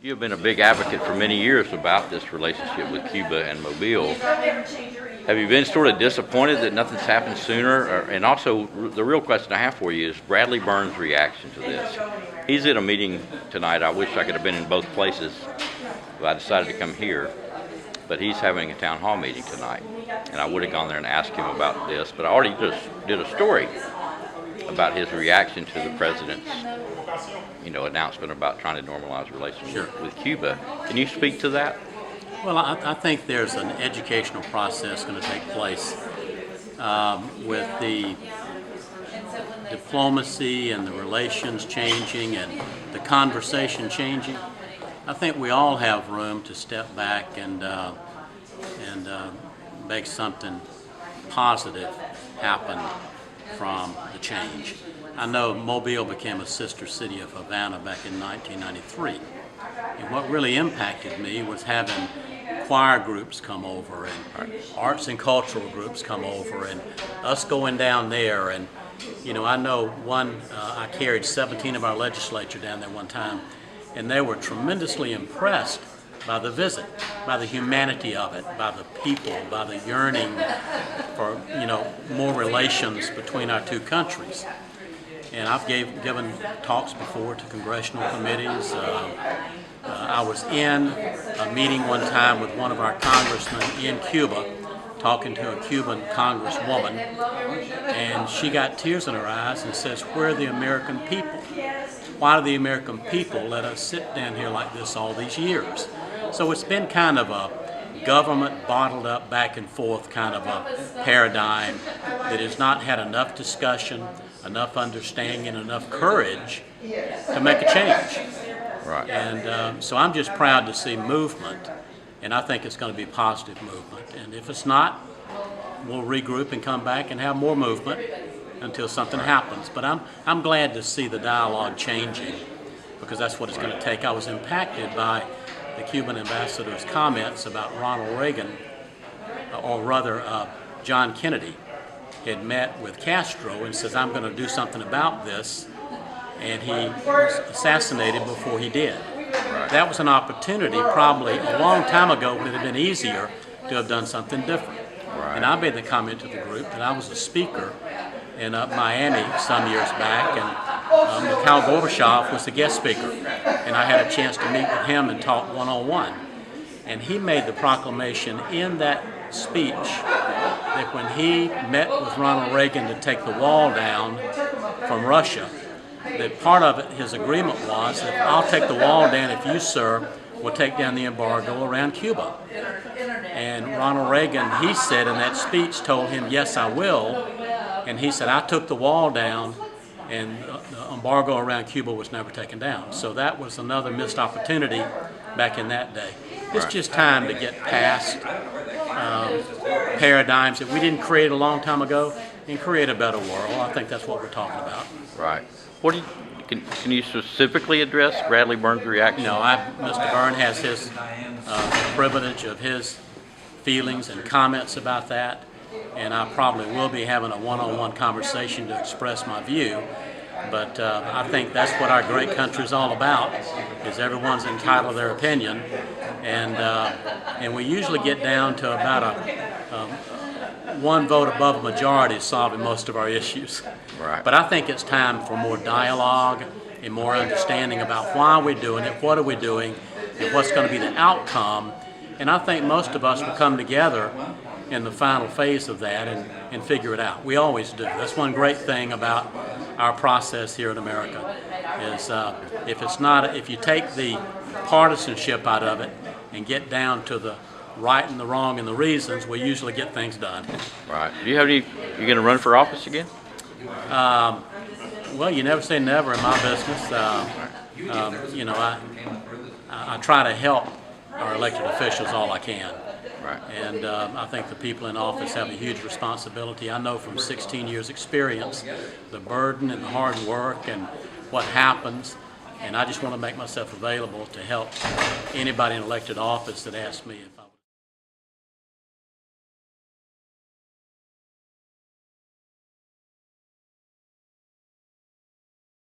You've been a big advocate for many years about this relationship with Cuba and Mobile. Have you been sort of disappointed that nothing's happened sooner? And also, the real question I have for you is Bradley Burns' reaction to this. He's at a meeting tonight. I wish I could have been in both places, but I decided to come here. But he's having a town hall meeting tonight, and I would have gone there and asked him about this, but I already just did a story about his reaction to the president's announcement about trying to normalize relations with Cuba. Can you speak to that? Well, I think there's an educational process going to take place with the diplomacy and the relations changing and the conversation changing. I think we all have room to step back and make something positive happen from the change. I know Mobile became a sister city of Havana back in 1993. And what really impacted me was having choir groups come over and arts and cultural groups come over and us going down there. And, I know I carried 17 of our legislature down there one time, and they were tremendously impressed by the visit, by the humanity of it, by the people, by the yearning for, more relations between our two countries. And I've given talks before to congressional committees. I was in a meeting one time with one of our congressmen in Cuba, talking to a Cuban congresswoman, and she got tears in her eyes and says, "Where are the American people? Why do the American people let us sit down here like this all these years?" So it's been kind of a government bottled up back and forth kind of a paradigm that has not had enough discussion, enough understanding, and enough courage to make a change. Right. And so I'm just proud to see movement, and I think it's going to be positive movement. And if it's not, we'll regroup and come back and have more movement until something happens. But I'm glad to see the dialogue changing, because that's what it's going to take. I was impacted by the Cuban ambassador's comments about Ronald Reagan, or rather John Kennedy had met with Castro and says, "I'm going to do something about this," and he was assassinated before he did. Right. That was an opportunity probably a long time ago when it had been easier to have done something different. Right. And I made the comment to the group that I was a speaker in Miami some years back, and Mikhail Gorbachev was the guest speaker, and I had a chance to meet with him and talk one-on-one. And he made the proclamation in that speech that when he met with Ronald Reagan to take the wall down from Russia, that part of it, his agreement was that I'll take the wall down if you, sir, will take down the embargo around Cuba. And Ronald Reagan, he said in that speech, told him, "Yes, I will." And he said, "I took the wall down, and the embargo around Cuba was never taken down." So that was another missed opportunity back in that day. It's just time to get past paradigms that we didn't create a long time ago and create a better world. I think that's what we're talking about. Right. Can you specifically address Bradley Burns' reaction? No, Mr. Byrne has his privilege of his feelings and comments about that, and I probably will be having a one-on-one conversation to express my view. But I think that's what our great country is all about, is everyone's entitled to their opinion, and we usually get down to about one vote above a majority solving most of our issues. Right. But I think it's time for more dialogue and more understanding about why we're doing it, what are we doing, and what's going to be the outcome. And I think most of us will come together in the final phase of that and figure it out. We always do. That's one great thing about our process here in America, is if you take the partisanship out of it and get down to the right and the wrong and the reasons, we usually get things done. Right. Do you have you going to run for office again? Well, you never say never in my business. I try to help our elected officials all I can. Right. And I think the people in office have a huge responsibility. I know from 16 years experience the burden and the hard work and what happens, and I just want to make myself available to help anybody in elected office that asks me